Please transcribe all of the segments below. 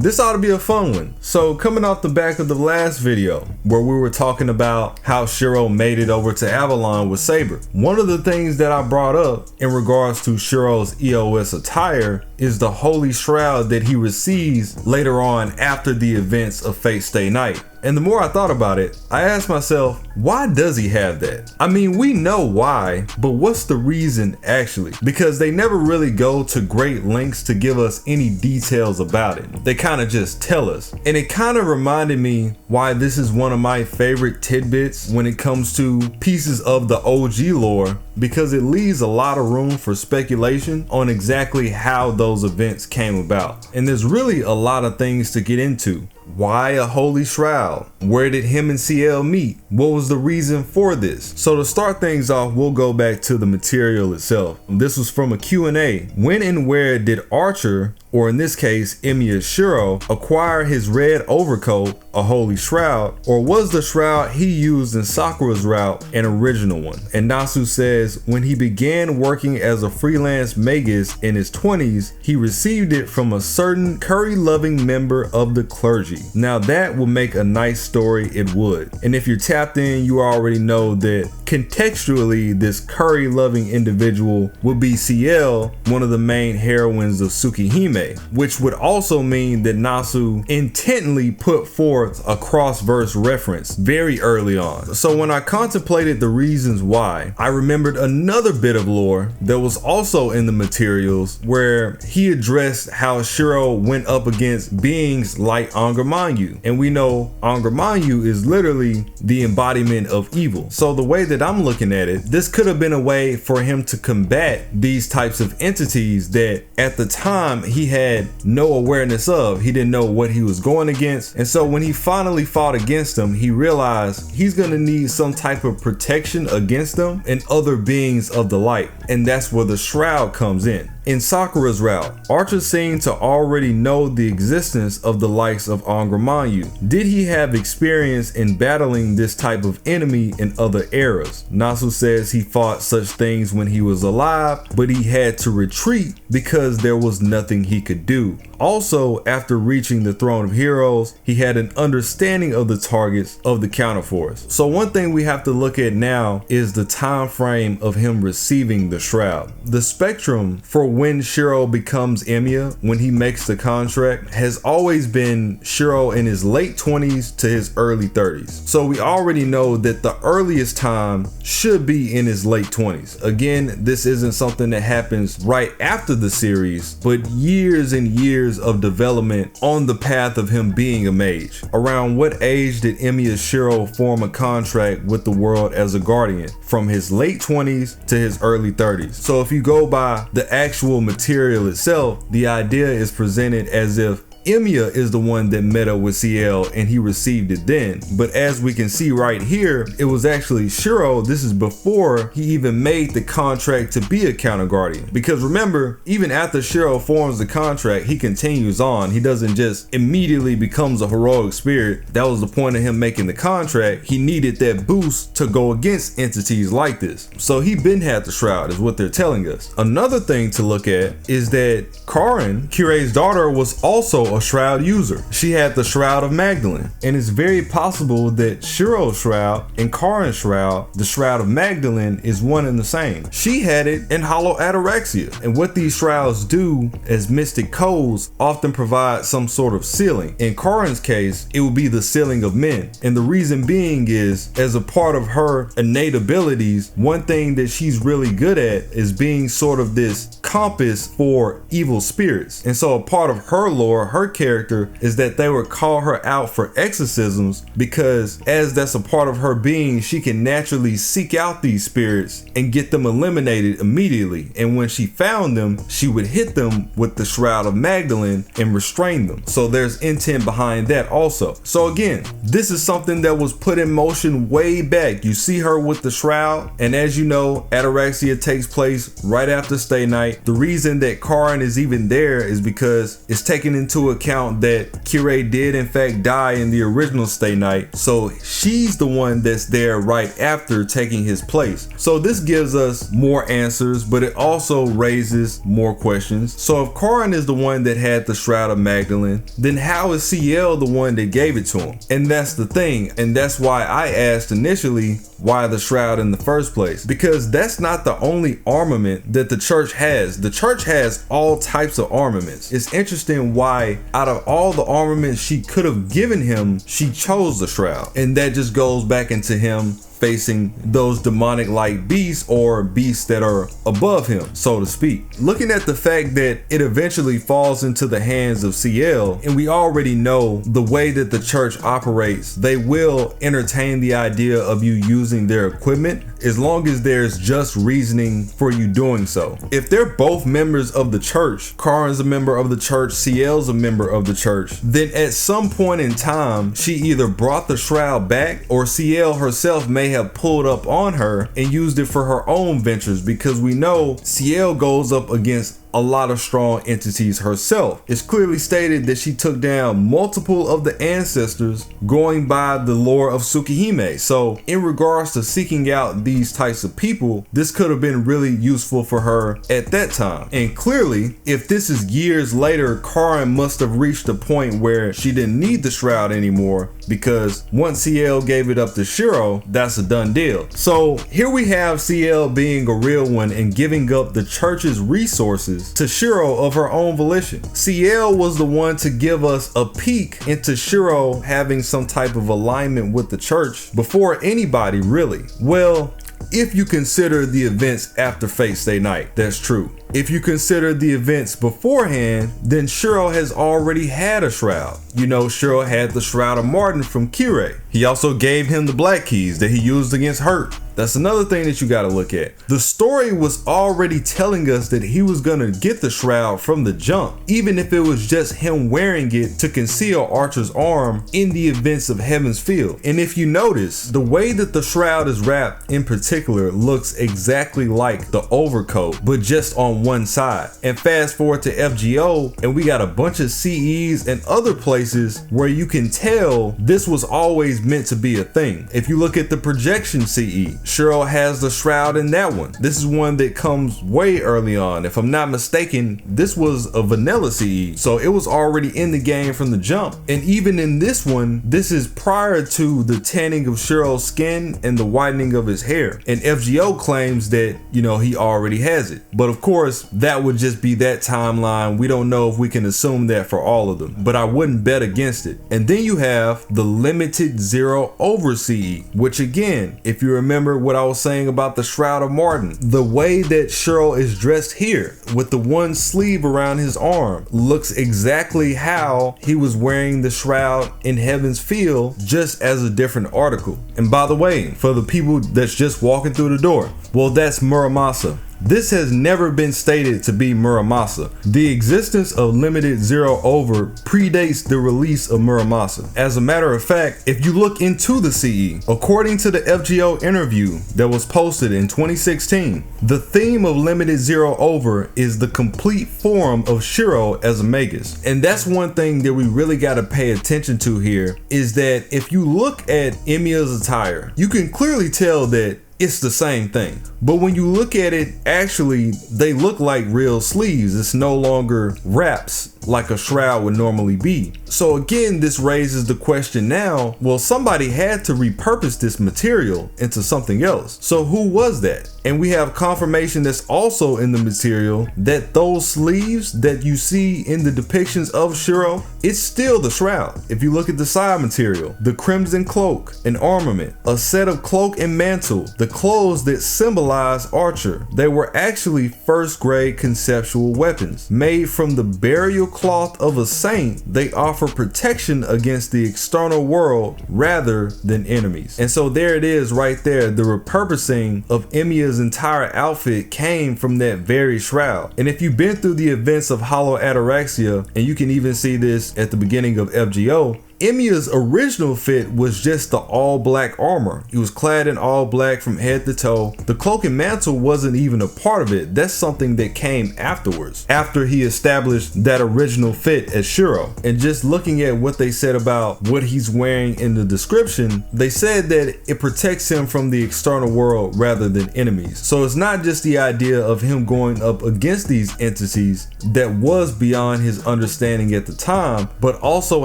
This ought to be a fun one. So coming off the back of the last video where we were talking about how Shirou made it over to Avalon with Saber, one of the things that I brought up in regards to Shirou's EOS attire is the holy shroud that he receives later on after the events of Fate Stay Night. And the more I thought about it, I asked myself, why does he have that? I mean, we know why, but what's the reason actually? Because they never really go to great lengths to give us any details about it. They kind of just tell us. And it kind of reminded me why this is one of my favorite tidbits when it comes to pieces of the OG lore, because it leaves a lot of room for speculation on exactly how those events came about. And there's really a lot of things to get into. Why a holy shroud? Where did him and Ciel meet? What was the reason for this? So to start things off, we'll go back to the material itself. This was from a Q&A. When and where did Archer, or in this case Emiya Shirou, acquire his red overcoat, a holy shroud, or was the shroud he used in Sakura's route an original one? And Nasu says when he began working as a freelance magus in his 20s, he received it from a certain curry-loving member of the clergy. Now that would make a nice story, it would. And if you're tapped in, you already know that contextually this curry-loving individual would be Ciel, one of the main heroines of Tsukihime, which would also mean that Nasu intently put forth a cross-verse reference very early on. So when I contemplated the reasons why, I remembered another bit of lore that was also in the materials where he addressed how Shirou went up against beings like Angermanyu, and we know Angermanyu is literally the embodiment of evil. So the way that I'm looking at it, this could have been a way for him to combat these types of entities that at the time he had no awareness of. He didn't know what he was going against, and so when he finally fought against them, he realized he's gonna need some type of protection against them and other beings of the light, and that's where the shroud comes in. In Sakura's route, Archer seemed to already know the existence of the likes of Angermanyu. Did he have experience in battling this type of enemy in other eras? Nasu says he fought such things when he was alive, but he had to retreat because there was nothing he could do. Also, after reaching the Throne of Heroes, he had an understanding of the targets of the counterforce. So one thing we have to look at now is the time frame of him receiving the shroud. The spectrum for when Shirou becomes Emiya, when he makes the contract, has always been Shirou in his late 20s to his early 30s. So we already know that the earliest time should be in his late 20s. Again, this isn't something that happens right after the series, but years and years of development on the path of him being a mage. Around what age did Emiya Shirou form a contract with the world as a guardian? From his late 20s to his early 30s. So if you go by the actual material itself, the idea is presented as if Emiya is the one that met up with Ciel and he received it then. But as we can see right here, it was actually Shirou. This is before he even made the contract to be a counter guardian. Because remember, even after Shirou forms the contract, he continues on. He doesn't just immediately becomes a heroic spirit. That was the point of him making the contract. He needed that boost to go against entities like this. So he been had the shroud is what they're telling us. Another thing to look at is that Karin, Kirei's daughter, was also a shroud user. She had the Shroud of Magdalene, and it's very possible that Shirou's shroud and Karin's shroud, the Shroud of Magdalene, is one and the same. She had it in Hollow Ataraxia, and what these shrouds do as mystic codes often provide some sort of sealing. In Karin's case, it would be the sealing of men, and the reason being is, as a part of her innate abilities, one thing that she's really good at is being sort of this compass for evil spirits. And so a part of her lore, her character, is that they would call her out for exorcisms because as that's a part of her being, she can naturally seek out these spirits and get them eliminated immediately. And when she found them, she would hit them with the Shroud of Magdalene and restrain them. So there's intent behind that also. So again, this is something that was put in motion way back. You see her with the shroud, and as you know, Ataraxia takes place right after Stay Night. The reason that Karin is even there is because it's taken into into account that Kirei did in fact die in the original Stay Night, so she's the one that's there right after taking his place. So this gives us more answers, but it also raises more questions. So if Karin is the one that had the Shroud of Magdalene, then how is Ciel the one that gave it to him? And that's the thing, and that's why I asked initially, why the Shroud in the first place? Because that's not the only armament that the church has. The church has all types of armaments. It's interesting why out of all the armaments she could have given him, she chose the Shroud. And that just goes back into him facing those demonic like beasts, or beasts that are above him, so to speak. Looking at the fact that it eventually falls into the hands of Ciel, and we already know the way that the church operates, they will entertain the idea of you using their equipment as long as there's just reasoning for you doing so. If they're both members of the church, Karin's a member of the church, Ciel's a member of the church, then at some point in time she either brought the Shroud back, or Ciel herself may have pulled up on her and used it for her own ventures, because we know Ciel goes up against a lot of strong entities herself. It's clearly stated that she took down multiple of the ancestors going by the lore of Tsukihime. So in regards to seeking out these types of people, this could have been really useful for her at that time. And clearly, if this is years later, Karin must have reached a point where she didn't need the Shroud anymore, because once Ciel gave it up to Shirou, that's a done deal. So here we have Ciel being a real one and giving up the church's resources to Shirou of her own volition. Ciel was the one to give us a peek into Shirou having some type of alignment with the church before anybody really. Well, if you consider the events after Fate Stay Night, that's true. If you consider the events beforehand, then Shirou has already had a Shroud. You know, Shirou had the Shroud of Martin from Kirei. He also gave him the Black Keys that he used against Hurt. That's another thing that you gotta look at. The story was already telling us that he was gonna get the Shroud from the jump, even if it was just him wearing it to conceal Archer's arm in the events of Heaven's Field. And if you notice, the way that the Shroud is wrapped in particular looks exactly like the overcoat, but just on one side. And fast forward to FGO, and we got a bunch of CEs and other places where you can tell this was always meant to be a thing. If you look at the projection CE, Shirou has the Shroud in that one. This is one that comes way early on. If I'm not mistaken, this was a vanilla CE, so it was already in the game from the jump. And even in this one, this is prior to the tanning of Shirou's skin and the whitening of his hair. And FGO claims that, you know, he already has it. But of course, that would just be that timeline. We don't know if we can assume that for all of them, but I wouldn't bet against it. And then you have the limited 0 over CE, which again, if you remember what I was saying about the Shroud of Martin, the way that Shirou is dressed here with the one sleeve around his arm looks exactly how he was wearing the Shroud in Heaven's Field, just as a different article. And by the way, for the people that's just walking through the door, well, that's Muramasa. This has never been stated to be Muramasa. The existence of limited 0 over predates the release of Muramasa. As a matter of fact, if you look into the CE, according to the FGO interview that was posted in 2016, the theme of limited 0 over is the complete form of Shirou as a Magus. And that's one thing that we really got to pay attention to here, is that if you look at Emiya's attire, you can clearly tell that it's the same thing. But when you look at it, actually, they look like real sleeves. It's no longer wraps like a Shroud would normally be. So again, this raises the question now, well, somebody had to repurpose this material into something else. So who was that? And we have confirmation that's also in the material that those sleeves that you see in the depictions of Shirou, it's still the Shroud. If you look at the side material, the crimson cloak, an armament, a set of cloak and mantle, the clothes that symbolize Archer, they were actually first grade conceptual weapons. Made from the burial cloth of a saint, they offer protection against the external world rather than enemies. And so there it is right there. The repurposing of Emiya's entire outfit came from that very Shroud. And if you've been through the events of Hollow Ataraxia, and you can even see this at the beginning of FGO, Emiya's original fit was just the all black armor. He was clad in all black from head to toe. The cloak and mantle wasn't even a part of it. That's something that came afterwards, after he established that original fit as Shirou. And just looking at what they said about what he's wearing in the description, they said that it protects him from the external world rather than enemies. So it's not just the idea of him going up against these entities that was beyond his understanding at the time, but also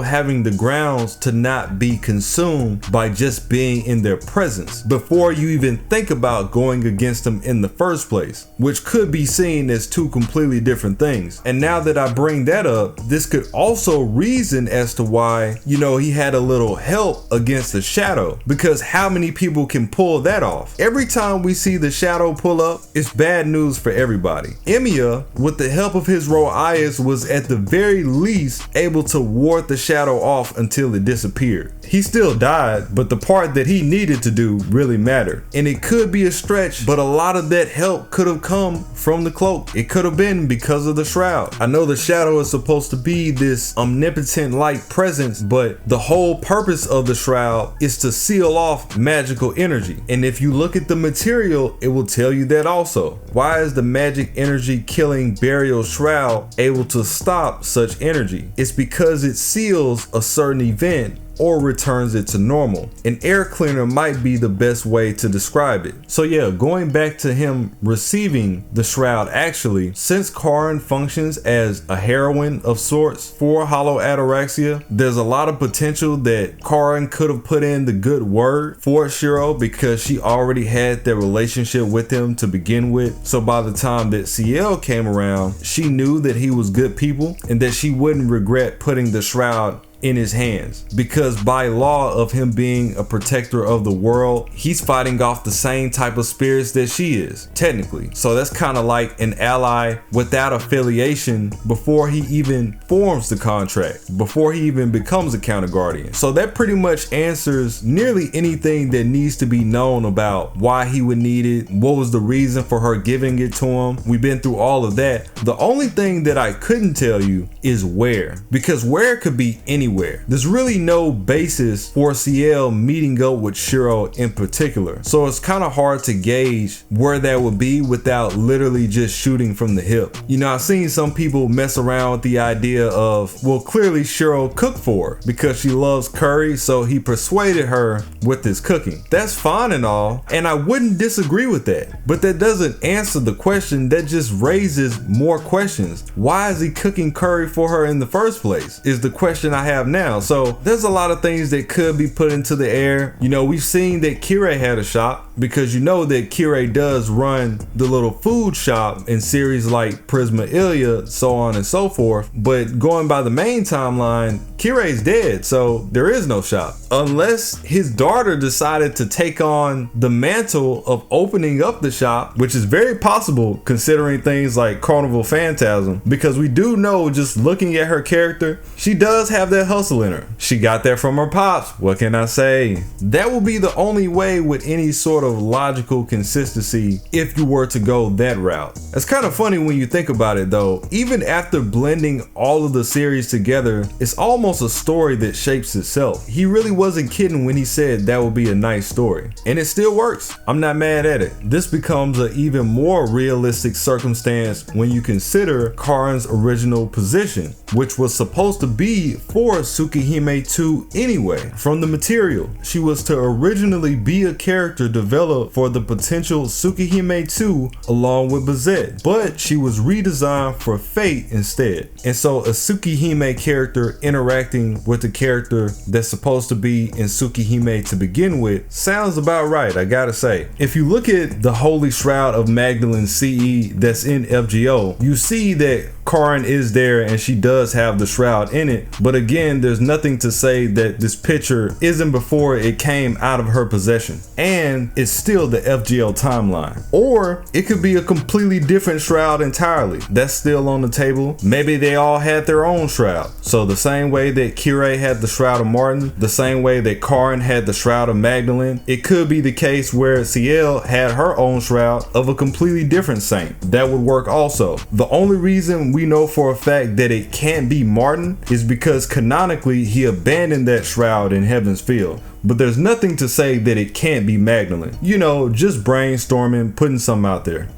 having the grounds to not be consumed by just being in their presence before you even think about going against them in the first place, which could be seen as two completely different things. And now that I bring that up, this could also reason as to why, you know, he had a little help against the shadow, because how many people can pull that off? Every time we see the shadow pull up, it's bad news for everybody. Emiya, with the help of his Roaias, was at the very least able to ward the shadow off until it disappeared. He still died, but the part that he needed to do really mattered. And it could be a stretch, but a lot of that help could have come from the cloak. It could have been because of the shroud. I know the shadow is supposed to be this omnipotent light presence, but the whole purpose of the shroud is to seal off magical energy. And if you look at the material, it will tell you that also. Why is the magic energy killing burial shroud able to stop such energy? It's because it seals a certain event or returns it to normal. An air cleaner might be the best way to describe it. So yeah, going back to him receiving the shroud, actually, since Karin functions as a heroine of sorts for Hollow Ataraxia, there's a lot of potential that Karin could have put in the good word for Shirou because she already had that relationship with him to begin with. So by the time that Ciel came around, she knew that he was good people and that she wouldn't regret putting the shroud in his hands, because by law of him being a protector of the world, he's fighting off the same type of spirits that she is, technically. So that's kind of like an ally without affiliation before he even forms the contract, before he even becomes a counter guardian. So that pretty much answers nearly anything that needs to be known about why he would need it, what was the reason for her giving it to him. We've been through all of that. The only thing that I couldn't tell you is where, because where could be anywhere. There's really no basis for Ciel meeting up with Shirou in particular, so it's kind of hard to gauge where that would be without literally just shooting from the hip. You know, I've seen some people mess around with the idea of, well, clearly Shirou cooked for her because she loves curry, so he persuaded her with his cooking. That's fine and all, and I wouldn't disagree with that, but that doesn't answer the question. That just raises more questions. Why is he cooking curry for her in the first place is the question I have now. So there's a lot of things that could be put into the air. You know, we've seen that Kirei had a shop, because you know that Kirei does run the little food shop in series like Prisma Ilya, so on and so forth. But going by the main timeline, Kirei's dead, so there is no shop. Unless his daughter decided to take on the mantle of opening up the shop, which is very possible considering things like Carnival Phantasm, because we do know, just looking at her character, she does have that hustle in her. She got that from her pops. What can I say? That will be the only way with any sort of logical consistency if you were to go that route. It's kind of funny when you think about it though. Even after blending all of the series together, it's almost a story that shapes itself. He really wasn't kidding when he said that would be a nice story, and it still works. I'm not mad at it. This becomes an even more realistic circumstance when you consider Karin's original position, which was supposed to be for Tsukihime 2 anyway. From the material, she was to originally be a character developed for the potential Tsukihime 2 along with Bazette, but she was redesigned for Fate instead. And so a Tsukihime character interacting with the character that's supposed to be in Tsukihime to begin with sounds about right, I gotta say. If you look at the Holy Shroud of Magdalene CE that's in FGO, you see that Karin is there and she does have the shroud in it, but again, there's nothing to say that this picture isn't before it came out of her possession, and it's still the FGO timeline. Or it could be a completely different shroud entirely. That's still on the table. Maybe they all had their own shroud. So the same way that Kirei had the shroud of Martin, the same way that Karin had the shroud of Magdalene, it could be the case where Ciel had her own shroud of a completely different saint. That would work also. The only reason we know for a fact that it can't be Martin is because canonically he abandoned that shroud in Heaven's Field. But there's nothing to say that it can't be Magdalene. You know, just brainstorming, putting something out there.